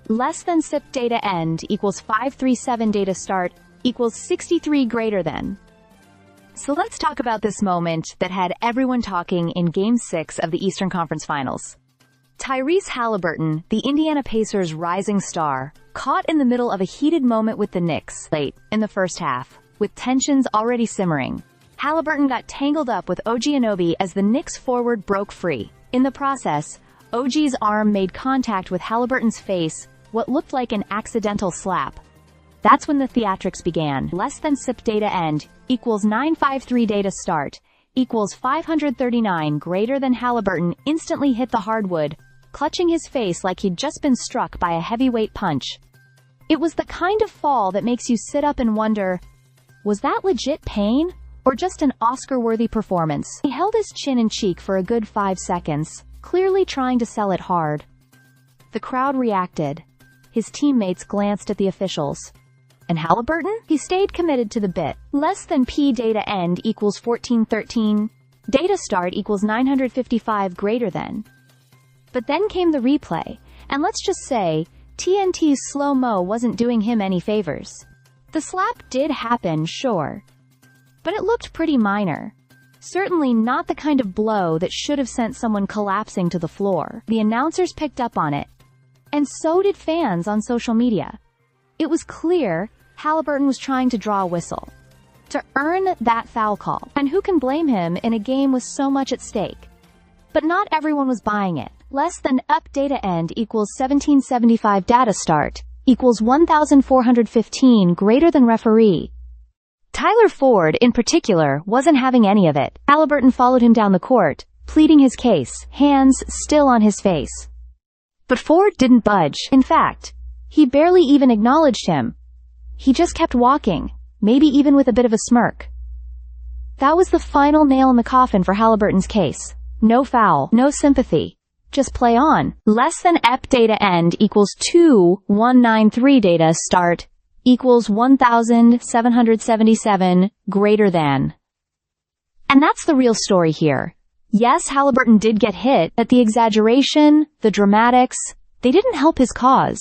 less than SIP data end equals 537 data start equals 63 greater than. So let's talk about this moment that had everyone talking in Game 6 of the Eastern Conference Finals. Tyrese Haliburton, the Indiana Pacers' rising star, caught in the middle of a heated moment with the Knicks late in the first half, with tensions already simmering. Haliburton got tangled up with OG Anunoby as the Knicks forward broke free. In the process, OG's arm made contact with Haliburton's face, what looked like an accidental slap. That's when the theatrics began. Less than SIP data end equals 953 data start equals 539 greater than. Haliburton instantly hit the hardwood, clutching his face like he'd just been struck by a heavyweight punch. It was the kind of fall that makes you sit up and wonder, was that legit pain? Or just an Oscar-worthy performance? He held his chin in cheek for a good 5 seconds, clearly trying to sell it hard. The crowd reacted. His teammates glanced at the officials. And Haliburton? He stayed committed to the bit. Less than P data end equals 1413. Data start equals 955 greater than. But then came the replay, and let's just say, TNT's slow-mo wasn't doing him any favors. The slap did happen, sure, but it looked pretty minor. Certainly not the kind of blow that should have sent someone collapsing to the floor. The announcers picked up on it, and so did fans on social media. It was clear Haliburton was trying to draw a whistle to earn that foul call, and who can blame him in a game with so much at stake? But not everyone was buying it. Less than up data end equals 1775 data start equals 1415 greater than. Referee Tyler Ford, in particular, wasn't having any of it. Haliburton followed him down the court, pleading his case, hands still on his face. But Ford didn't budge. In fact, he barely even acknowledged him. He just kept walking, maybe even with a bit of a smirk. That was the final nail in the coffin for Haliburton's case. No foul, no sympathy. Just play on. Less than EP data end equals 2193 data start equals 1777 greater than. And that's the real story here. Yes, Haliburton did get hit, but the exaggeration, the dramatics, they didn't help his cause.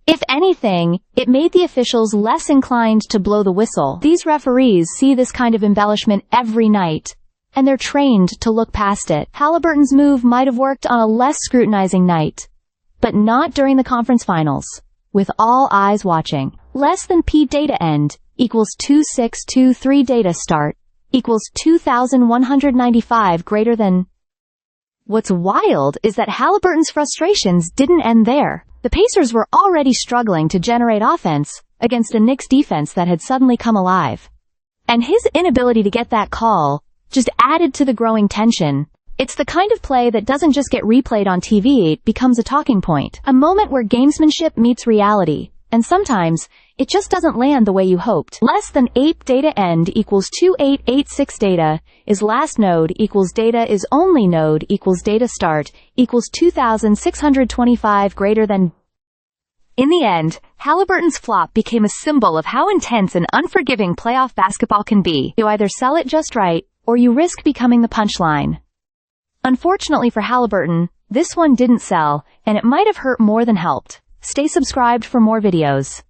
If anything, it made the officials less inclined to blow the whistle. These referees see this kind of embellishment every night, and they're trained to look past it. Haliburton's move might have worked on a less scrutinizing night, but not during the conference finals, with all eyes watching. Less than P data end equals 2623 data start equals 2195 greater than. What's wild is that Haliburton's frustrations didn't end there. The Pacers were already struggling to generate offense against a Knicks defense that had suddenly come alive. And his inability to get that call just added to the growing tension. It's the kind of play that doesn't just get replayed on TV, it becomes a talking point. A moment where gamesmanship meets reality, and sometimes it just doesn't land the way you hoped. Less than 8 data end equals 2886 data is last node equals data is only node equals data start equals 2625 greater than. In the end, Haliburton's flop became a symbol of how intense and unforgiving playoff basketball can be. You either sell it just right, or you risk becoming the punchline. Unfortunately for Haliburton, this one didn't sell, and it might have hurt more than helped. Stay subscribed for more videos.